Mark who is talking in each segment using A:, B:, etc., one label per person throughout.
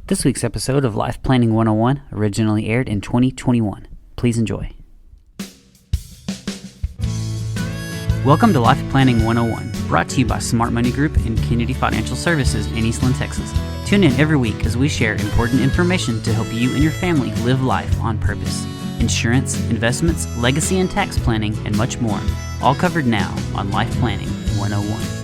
A: This week's episode of Life Planning 101 originally aired in 2021. Please enjoy. Welcome to Life Planning 101, brought to you by Smart Money Group and Kennedy Financial Services in Eastland, Texas. Tune in every week as we share important information to help you and your family live life on purpose. Insurance, investments, legacy and tax planning, and much more. All covered now on Life Planning 101.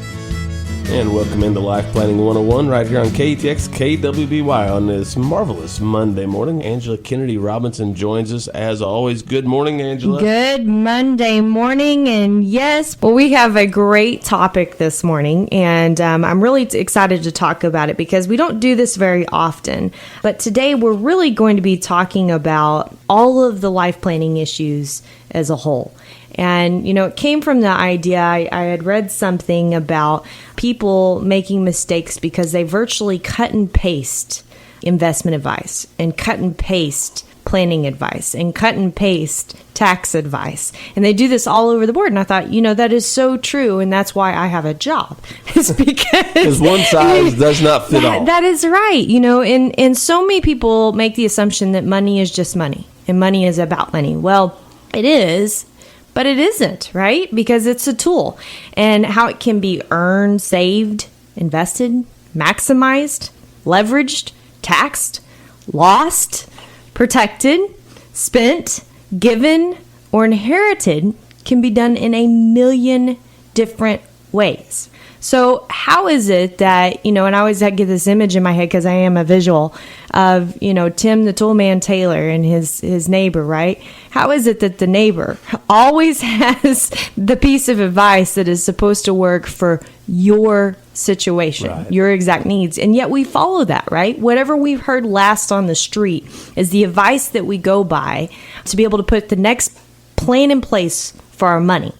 B: And welcome into Life Planning 101 right here on KTX KWBY on this marvelous Monday morning. Angela Kennedy Robinson joins us as always. Good morning, Angela.
C: Good Monday morning. And yes, well, we have a great topic this morning. And I'm really excited to talk about it because we don't do this very often. But today we're really going to be talking about all of the life planning issues as a whole. And, you know, it came from the idea, I had read something about people making mistakes because they virtually cut and paste investment advice and cut and paste planning advice and cut and paste tax advice. And they do this all over the board. And I thought, you know, that is so true. And that's why I have a job. It's because
B: one size does not fit all.
C: That is right. You know, and so many people make the assumption that money is just money and money is about money. Well, it is. But it isn't, right? Because it's a tool and how it can be earned, saved, invested, maximized, leveraged, taxed, lost, protected, spent, given, or inherited can be done in a million different ways. So how is it that, you know, and I always get this image in my head because I am a visual of, you know, Tim the Toolman Taylor and his neighbor, right? How is it that the neighbor always has the piece of advice that is supposed to work for your situation, right, your exact needs? And yet we follow that, right? Whatever we've heard last on the street is the advice that we go by to be able to put the next plan in place for our money,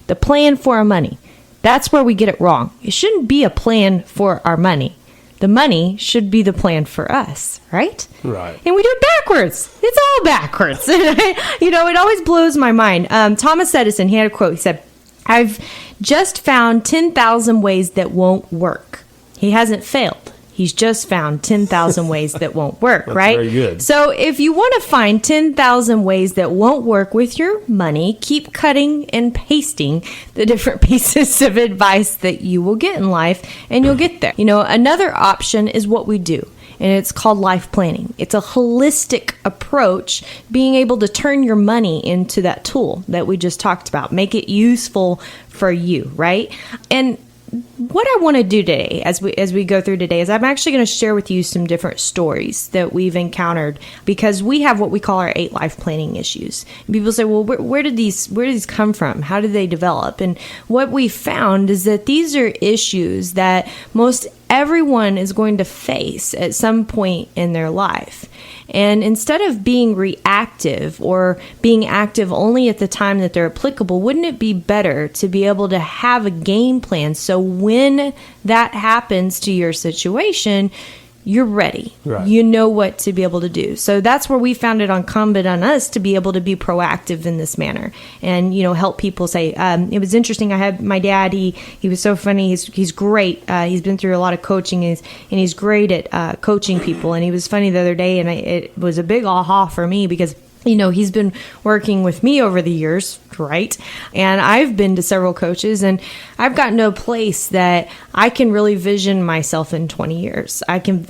C: the plan for our money. That's where we get it wrong. It shouldn't be a plan for our money. The money should be the plan for us, right?
B: Right.
C: And we do it backwards. It's all backwards. You know, it always blows my mind. Thomas Edison, he had a quote. He said, "I've just found 10,000 ways that won't work." He hasn't failed. He's just found 10,000 ways that won't work,
B: That's
C: right?
B: Very good.
C: So if you want to find 10,000 ways that won't work with your money, keep cutting and pasting the different pieces of advice that you will get in life, and you'll get there. You know, another option is what we do, and it's called life planning. It's a holistic approach, being able to turn your money into that tool that we just talked about, make it useful for you, right? And what I want to do today, as we go through today, is I'm actually going to share with you some different stories that we've encountered because we have what we call our 8 life planning issues. And people say, well, where did these come from? How did they develop? And what we found is that these are issues that most everyone is going to face at some point in their life. And instead of being reactive or being active only at the time that they're applicable, wouldn't it be better to be able to have a game plan so when that happens to your situation, you're ready. Right. You know what to be able to do. So that's where we found it incumbent on us to be able to be proactive in this manner and, you know, help people say, it was interesting. I had my dad, he was so funny. He's great. He's been through a lot of coaching and he's great at coaching people. And he was funny the other day and it was a big aha for me because, you know, he's been working with me over the years, right? And I've been to several coaches and I've gotten to a place that I can really vision myself in 20 years. I can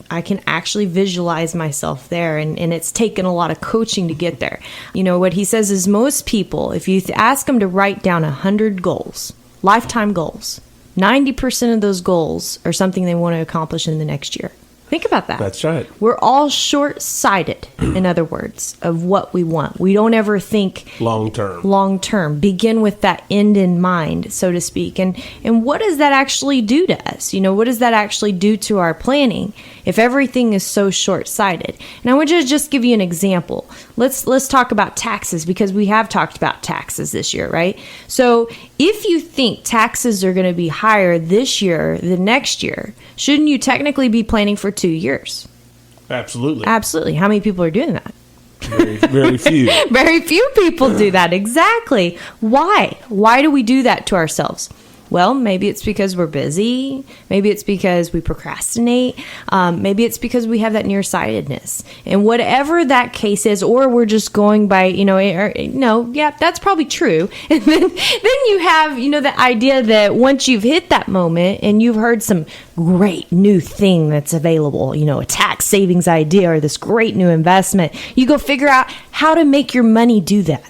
C: actually visualize myself there. And it's taken a lot of coaching to get there. You know, what he says is most people, if you ask them to write down 100 goals, lifetime goals, 90% of those goals are something they want to accomplish in the next year. Think about that.
B: That's right.
C: We're all short-sighted, in other words, of what we want. We don't ever think long-term. Begin with that end in mind, so to speak. And what does that actually do to us? You know, what does that actually do to our planning if everything is so short-sighted? And I want to just give you an example. Let's talk about taxes because we have talked about taxes this year, right? So if you think taxes are going to be higher this year than next year, shouldn't you technically be planning for 2 years?
B: Absolutely.
C: Absolutely. How many people are doing that?
B: Very, very few.
C: Very few people do that. Exactly. Why? Why do we do that to ourselves? Well, maybe it's because we're busy. Maybe it's because we procrastinate. Maybe it's because we have that nearsightedness. And whatever that case is, or we're just going by, yeah, that's probably true. And then you have, the idea that once you've hit that moment and you've heard some great new thing that's available, a tax savings idea or this great new investment, you go figure out how to make your money do that,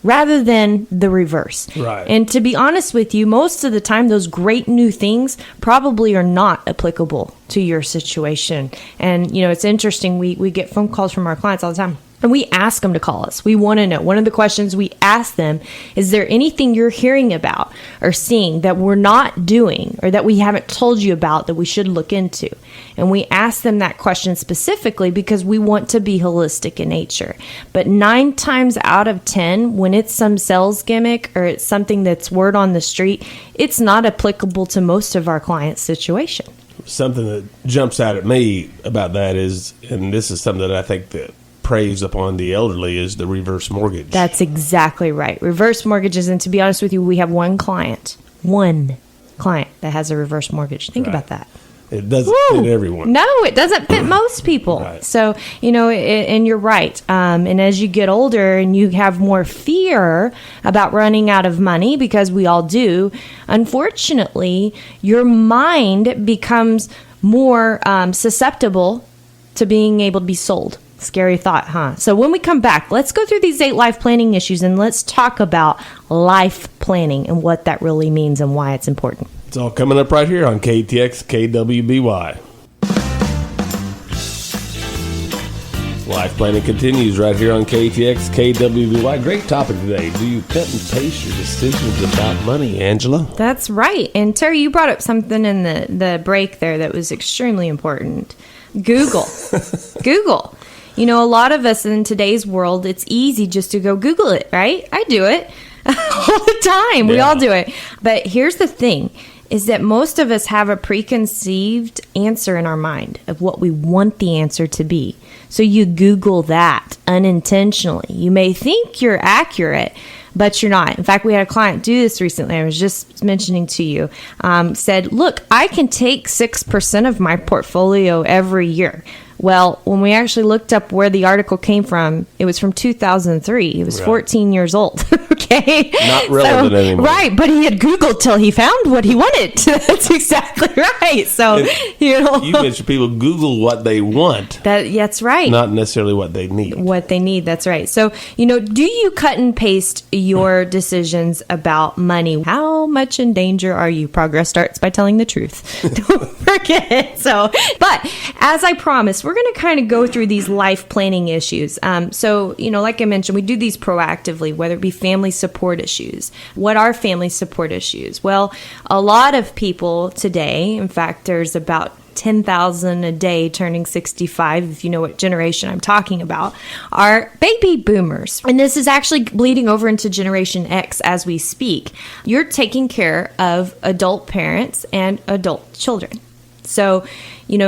C: rather than the reverse.
B: Right.
C: And to be honest with you, most of the time, those great new things probably are not applicable to your situation. And, it's interesting. We get phone calls from our clients all the time. And we ask them to call us. We want to know. One of the questions we ask them, is there anything you're hearing about or seeing that we're not doing or that we haven't told you about that we should look into? And we ask them that question specifically because we want to be holistic in nature. But 9 times out of 10, when it's some sales gimmick or it's something that's word on the street, it's not applicable to most of our clients' situation.
B: Something that jumps out at me about that is, and this is something that I think that preys upon the elderly, is the reverse mortgage.
C: That's exactly right. Reverse mortgages, and to be honest with you, we have one client that has a reverse mortgage. Think about that.
B: It doesn't fit everyone.
C: No, it doesn't fit most people.
B: Right.
C: So, and you're right. And as you get older and you have more fear about running out of money, because we all do, unfortunately, your mind becomes more susceptible to being able to be sold. Scary thought, huh? So when we come back, let's go through these 8 life planning issues and let's talk about life planning and what that really means and why it's important.
B: It's all coming up right here on KTX KWBY. Life planning continues right here on KTX KWBY. Great topic today. Do you cut and paste your decisions about money, Angela?
C: That's right. And Terry, you brought up something in the break there that was extremely important. Google. Google. A lot of us in today's world, it's easy just to go Google it, right? I do it all the time. We all do it. But here's the thing, is that most of us have a preconceived answer in our mind of what we want the answer to be. So you Google that unintentionally. You may think you're accurate, but you're not. In fact, we had a client do this recently. I was just mentioning to you, said, look, I can take 6% of my portfolio every year. Well, when we actually looked up where the article came from, it was from 2003. It was 14 years old. Okay.
B: Not relevant anymore.
C: Right. But he had Googled till he found what he wanted. That's exactly right. So,
B: you mentioned people Google what they want.
C: That's right.
B: Not necessarily what they need.
C: What they need. That's right. So, do you cut and paste your decisions about money? How much in danger are you? Progress starts by telling the truth. Don't forget. So, but as I promised, we're going to kind of go through these life planning issues. So, like I mentioned, we do these proactively, whether it be family support issues. What are family support issues? Well, a lot of people today, in fact, there's about 10,000 a day turning 65, if you know what generation I'm talking about, are baby boomers. And this is actually bleeding over into Generation X as we speak. You're taking care of adult parents and adult children. So,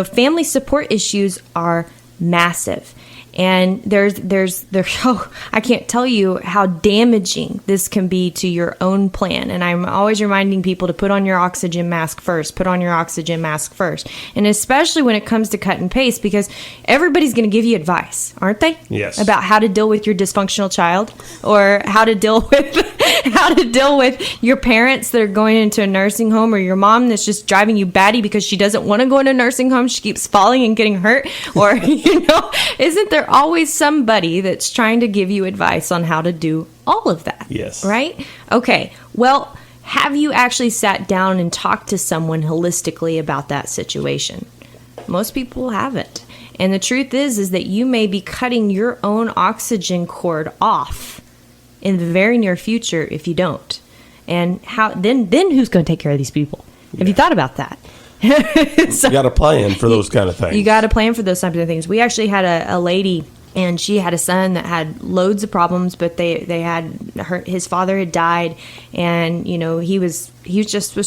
C: family support issues are massive. And I can't tell you how damaging this can be to your own plan. And I'm always reminding people to put on your oxygen mask first. Put on your oxygen mask first. And especially when it comes to cut and paste, because everybody's going to give you advice, aren't they?
B: Yes.
C: About how to deal with your dysfunctional child, or how to deal with your parents that are going into a nursing home, or your mom that's just driving you batty because she doesn't want to go into a nursing home. She keeps falling and getting hurt. Or, isn't there always somebody that's trying to give you advice on how to do all of that?
B: Yes.
C: Right? Okay. Well, have you actually sat down and talked to someone holistically about that situation? Most people haven't. And the truth is that you may be cutting your own oxygen cord off in the very near future if you don't. And how then who's going to take care of these people? Have you thought about that?
B: So, you got to plan for those kind of things.
C: You got to plan for those types of things. We actually had a lady And she had a son that had loads of problems, but his father had died, and he was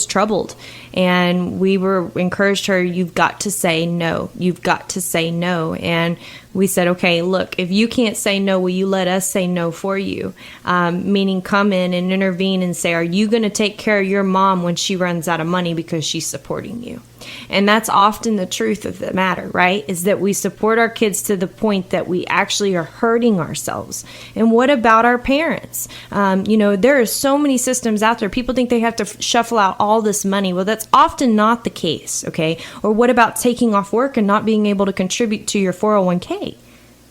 C: troubled. And we encouraged her, you've got to say no. You've got to say no. And we said, okay, look, if you can't say no, will you let us say no for you? Meaning come in and intervene and say, are you going to take care of your mom when she runs out of money because she's supporting you? And that's often the truth of the matter, right? Is that we support our kids to the point that we actually are hurting ourselves. And what about our parents? There are so many systems out there. People think they have to shuffle out all this money. Well, that's often not the case, okay? Or what about taking off work and not being able to contribute to your 401k?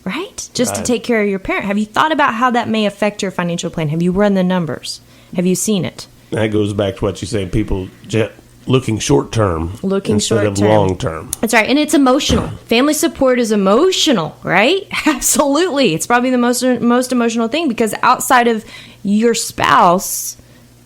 C: Right? Just to take care of your parent. Have you thought about how that may affect your financial plan? Have you run the numbers? Have you seen it?
B: That goes back to what you said, people looking short term instead of long term.
C: That's right. And it's emotional. Family support is emotional, right? Absolutely. It's probably the most emotional thing, because outside of your spouse,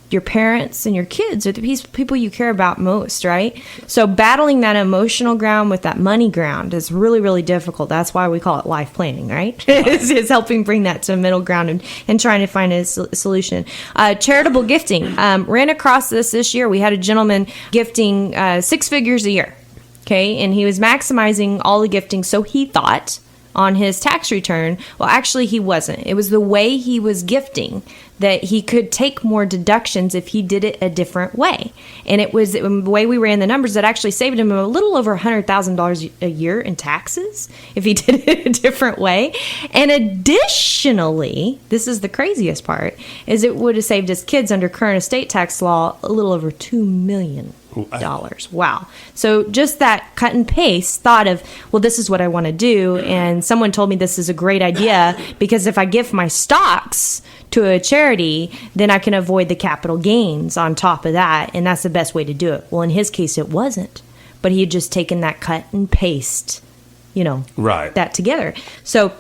C: your parents and your kids are the people you care about most, right? So battling that emotional ground with that money ground is really, really difficult. That's why we call it life planning, right? It's helping bring that to a middle ground and trying to find a solution. Charitable gifting. Ran across this year. We had a gentleman gifting 6 figures a year, okay? And he was maximizing all the gifting, so he thought, on his tax return. Well, actually, he wasn't. It was the way he was gifting that he could take more deductions if he did it a different way. And it was the way we ran the numbers that actually saved him a little over $100,000 a year in taxes if he did it a different way. And additionally, this is the craziest part, is it would have saved his kids under current estate tax law a little over $2 million. Wow. So just that cut and paste thought of, well, this is what I want to do. And someone told me this is a great idea, because if I give my stocks to a charity, then I can avoid the capital gains on top of that. And that's the best way to do it. Well, in his case, it wasn't. But he had just taken that cut and paste, that together. So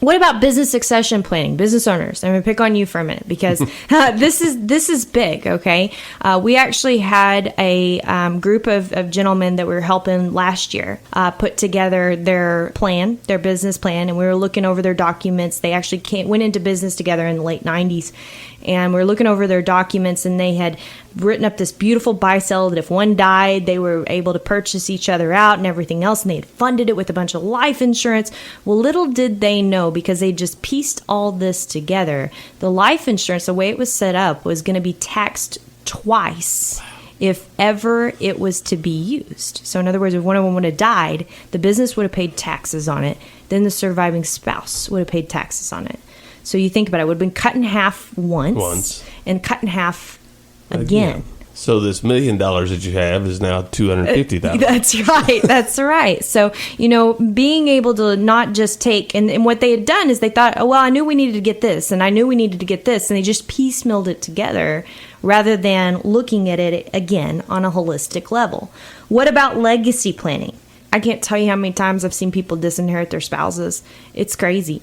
C: what about business succession planning? Business owners, I'm going to pick on you for a minute, because this is big, okay? We actually had a group of gentlemen that we were helping last year put together their business plan, and we were looking over their documents. They actually went into business together in the late 90s, and we were looking over their documents, and they had written up this beautiful buy-sell that if one died, they were able to purchase each other out and everything else, and they had funded it with a bunch of life insurance. Well, little did they know, because they just pieced all this together, the life insurance, the way it was set up, was going to be taxed twice if ever it was to be used. So in other words, if one of them would have died, the business would have paid taxes on it, then the surviving spouse would have paid taxes on it. So you think about it, it would have been cut in half once. And cut in half again.
B: So this $1 million that you have is now $250,000.
C: That's right. So, being able to not just take, and what they had done is they thought, oh, well, I knew we needed to get this, and I knew we needed to get this, and they just piecemealed it together rather than looking at it again on a holistic level. What about legacy planning? I can't tell you how many times I've seen people disinherit their spouses. It's crazy.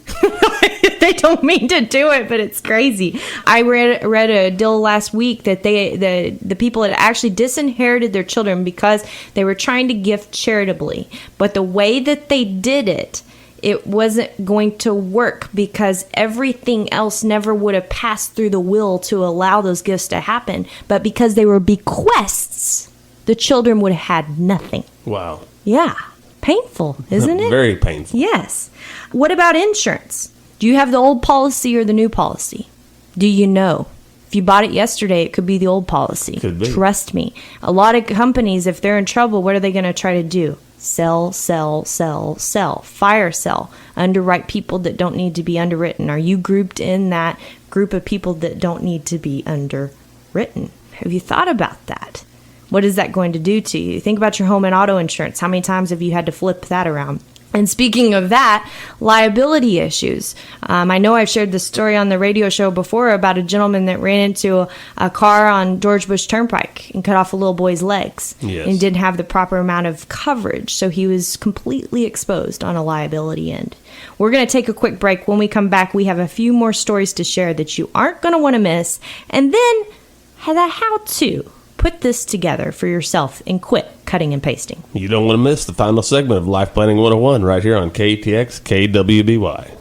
C: They don't mean to do it, but it's crazy. I read a deal last week that the people had actually disinherited their children because they were trying to gift charitably. But the way that they did it, it wasn't going to work, because everything else never would have passed through the will to allow those gifts to happen. But because they were bequests, the children would have had nothing.
B: Wow.
C: Yeah. Painful, isn't it?
B: Very painful.
C: Yes. What about insurance? Do you have the old policy or the new policy? Do you know? If you bought it yesterday, it could be the old policy.
B: Could be.
C: Trust me. A lot of companies, if they're in trouble, what are they going to try to do? Sell, sell, sell, sell. Fire sell. Underwrite people that don't need to be underwritten. Are you grouped in that group of people that don't need to be underwritten? Have you thought about that? What is that going to do to you? Think about your home and auto insurance. How many times have you had to flip that around? And speaking of that, liability issues. I know I've shared this story on the radio show before about a gentleman that ran into a car on George Bush Turnpike and cut off a little boy's legs.
B: Yes.
C: And didn't have the proper amount of coverage. So he was completely exposed on a liability end. We're going to take a quick break. When we come back, we have a few more stories to share that you aren't going to want to miss. And then how to put this together for yourself and quit cutting and pasting.
B: You don't want to miss the final segment of Life Planning 101 right here on KTX KWBY.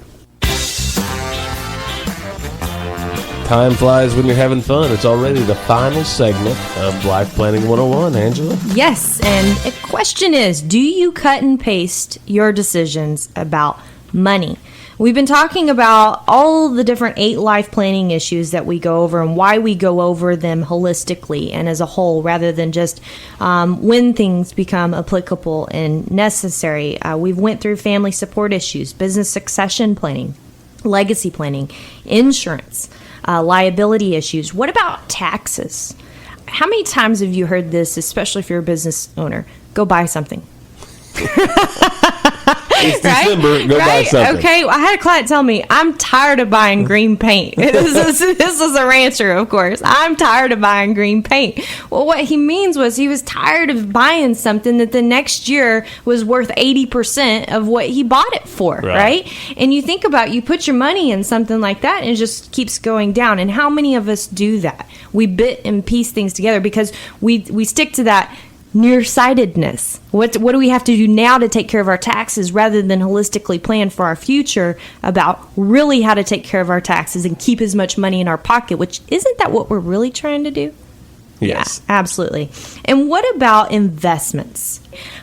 B: Time flies when you're having fun. It's already the final segment of Life Planning 101, Angela.
C: Yes, and the question is, do you cut and paste your decisions about money? We've been talking about all the different 8 life planning issues that we go over and why we go over them holistically and as a whole rather than just when things become applicable and necessary. We've went through family support issues, business succession planning, legacy planning, insurance, liability issues. What about taxes? How many times have you heard this, especially if you're a business owner? Go buy something.
B: It's December. Go buy something.
C: Okay, I had a client tell me, I'm tired of buying green paint. This is a rancher, of course. I'm tired of buying green paint. Well, what he means was he was tired of buying something that the next year was worth 80% of what he bought it for, right? And you think about, you put your money in something like that and it just keeps going down. And how many of us do that? We bit and piece things together because we stick to that nearsightedness. What do we have to do now to take care of our taxes rather than holistically plan for our future about really how to take care of our taxes and keep as much money in our pocket, which isn't that what we're really trying to do?
B: Yes.
C: Yeah, absolutely. And what about investments?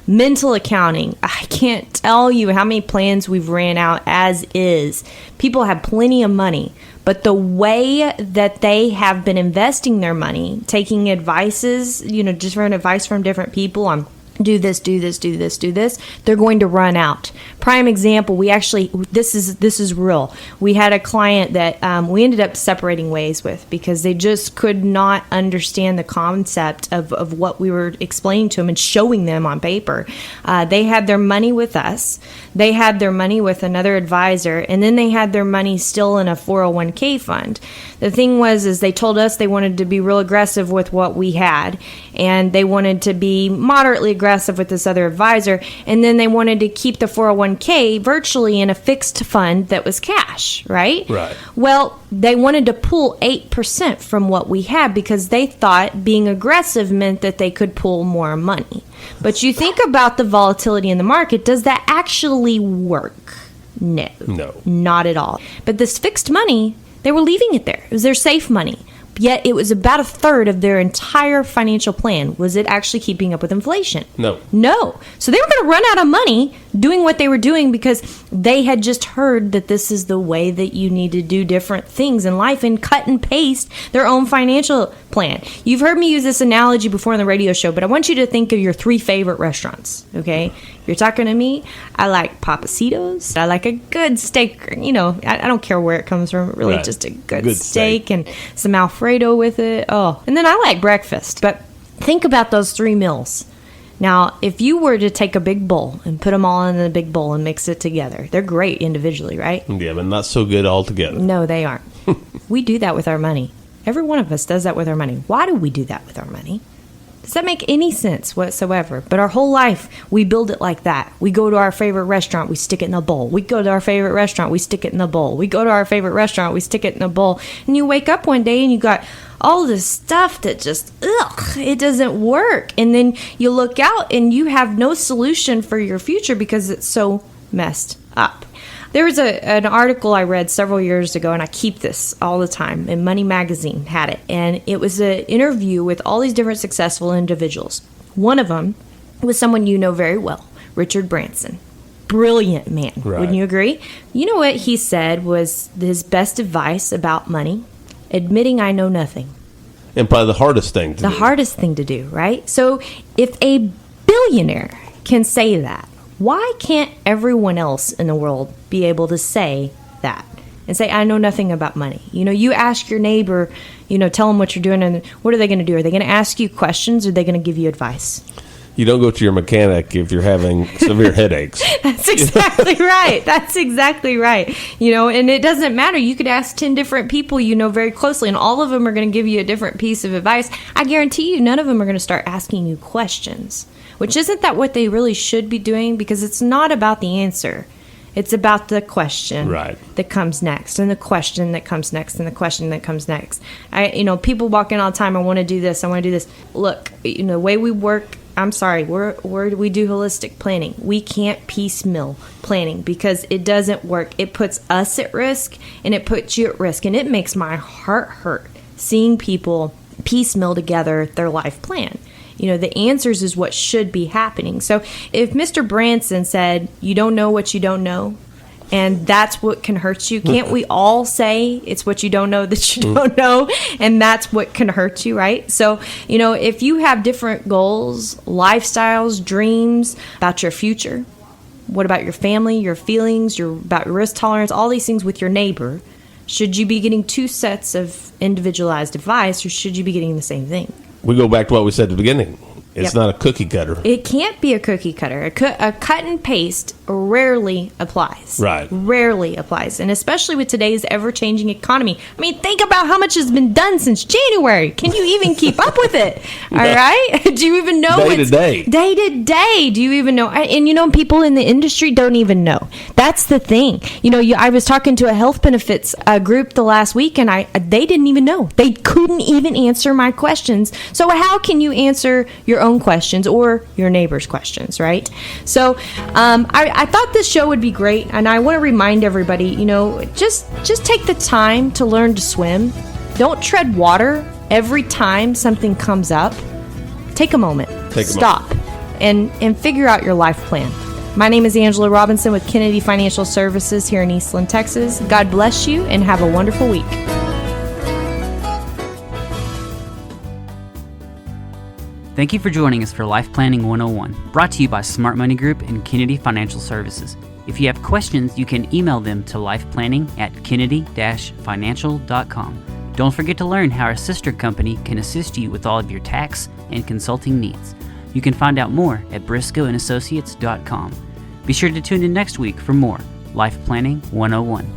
C: Mental accounting. I can't tell you how many plans we've ran out as is. People have plenty of money, but the way that they have been investing their money, taking advices, different advice from different people on do this, do this, do this, do this, they're going to run out. Prime example, this is real. We had a client that we ended up separating ways with because they just could not understand the concept of what we were explaining to them and showing them on paper. They had their money with us. They had their money with another advisor, and then they had their money still in a 401k fund. The thing is they told us they wanted to be real aggressive with what we had, and they wanted to be moderately aggressive with this other advisor, and then they wanted to keep the 401k virtually in a fixed fund that was cash, right?
B: Right.
C: Well, they wanted to pull 8% from what we had because they thought being aggressive meant that they could pull more money. But you think about the volatility in the market, does that actually work? No. Not at all. But this fixed money, they were leaving it there. It was their safe money. Yet it was about a third of their entire financial plan. Was it actually keeping up with inflation?
B: No.
C: So they were going to run out of money doing what they were doing because they had just heard that this is the way that you need to do different things in life and cut and paste their own financial plan. You've heard me use this analogy before on the radio show, but I want you to think of your 3 favorite restaurants, okay? You're talking to me. I like Pappasitos. I like a good steak. I don't care where it comes from. Really, right. Just a good steak and some Alfredo with it. Oh, and then I like breakfast. But think about those 3 meals. Now, if you were to take a big bowl and put them all in a big bowl and mix it together, they're great individually, right?
B: Yeah, but not so good all together.
C: No, they aren't. We do that with our money. Every one of us does that with our money. Why do we do that with our money? Does that make any sense whatsoever? But our whole life, we build it like that. We go to our favorite restaurant, we stick it in a bowl. We go to our favorite restaurant, we stick it in a bowl. We go to our favorite restaurant, we stick it in a bowl. And you wake up one day and you got all this stuff that just, it doesn't work. And then you look out and you have no solution for your future because it's so messed up. There was an article I read several years ago, and I keep this all the time, and Money Magazine had it. And it was an interview with all these different successful individuals. One of them was someone you know very well, Richard Branson. Brilliant man. Right. Wouldn't you agree? You know what he said was his best advice about money? Admitting I know nothing.
B: And probably the hardest thing to do.
C: The hardest thing to do, right? So if a billionaire can say that, why can't everyone else in the world be able to say that and say, I know nothing about money? You ask your neighbor, tell them what you're doing, and what are they going to do? Are they going to ask you questions, or are they going to give you advice?
B: You don't go to your mechanic if you're having severe headaches.
C: That's exactly right. That's exactly right. And it doesn't matter. You could ask 10 different people very closely, and all of them are going to give you a different piece of advice. I guarantee you none of them are going to start asking you questions. Which isn't that what they really should be doing? Because it's not about the answer. It's about the question that comes next, and the question that comes next, and the question that comes next. People walk in all the time, I want to do this, I want to do this. Look, the way we work I'm sorry, where do we do holistic planning? We can't piecemeal planning because it doesn't work. It puts us at risk and it puts you at risk. And it makes my heart hurt seeing people piecemeal together their life plan. The answers is what should be happening. So if Mr. Branson said, you don't know what you don't know, and that's what can hurt you, can't we all say it's what you don't know that you don't know, and that's what can hurt you, right? So, if you have different goals, lifestyles, dreams about your future, what about your family, your feelings, about your risk tolerance, all these things with your neighbor, should you be getting two sets of individualized advice, or should you be getting the same thing?
B: We go back to what we said at the beginning. It's not a cookie cutter.
C: It can't be a cookie cutter. A cut and paste rarely applies.
B: Right.
C: Rarely applies. And especially with today's ever-changing economy. I mean, think about how much has been done since January. Can you even keep up with it? All right? Do you even know
B: Day to day.
C: Day to day. Do you even know? And people in the industry don't even know. That's the thing. I was talking to a health benefits group the last week, and they didn't even know. They couldn't even answer my questions. So how can you answer your own questions or your neighbor's questions, right? So I thought this show would be great, and I want to remind everybody, just take the time to learn to swim. Don't tread water every time something comes up. Take a moment. Stop and figure out your life plan. My name is Angela Robinson with Kennedy Financial Services here in Eastland, Texas. God bless you and have a wonderful week.
A: Thank you for joining us for Life Planning 101, brought to you by Smart Money Group and Kennedy Financial Services. If you have questions, you can email them to lifeplanning@kennedy-financial.com. Don't forget to learn how our sister company can assist you with all of your tax and consulting needs. You can find out more at briscoeandassociates.com. Be sure to tune in next week for more Life Planning 101.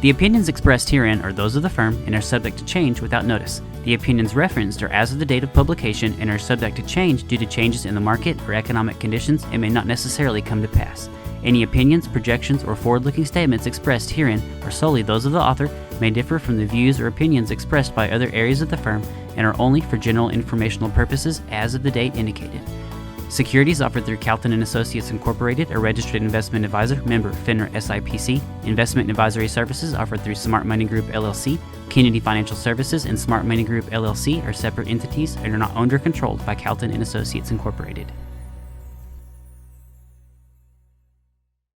A: The opinions expressed herein are those of the firm and are subject to change without notice. The opinions referenced are as of the date of publication and are subject to change due to changes in the market or economic conditions and may not necessarily come to pass. Any opinions, projections, or forward-looking statements expressed herein are solely those of the author, may differ from the views or opinions expressed by other areas of the firm, and are only for general informational purposes as of the date indicated. Securities offered through Calton & Associates Incorporated, a registered investment advisor, member FINRA SIPC. Investment advisory services offered through Smart Money Group LLC. Kennedy Financial Services and Smart Money Group LLC are separate entities and are not owned or controlled by Calton & Associates Incorporated.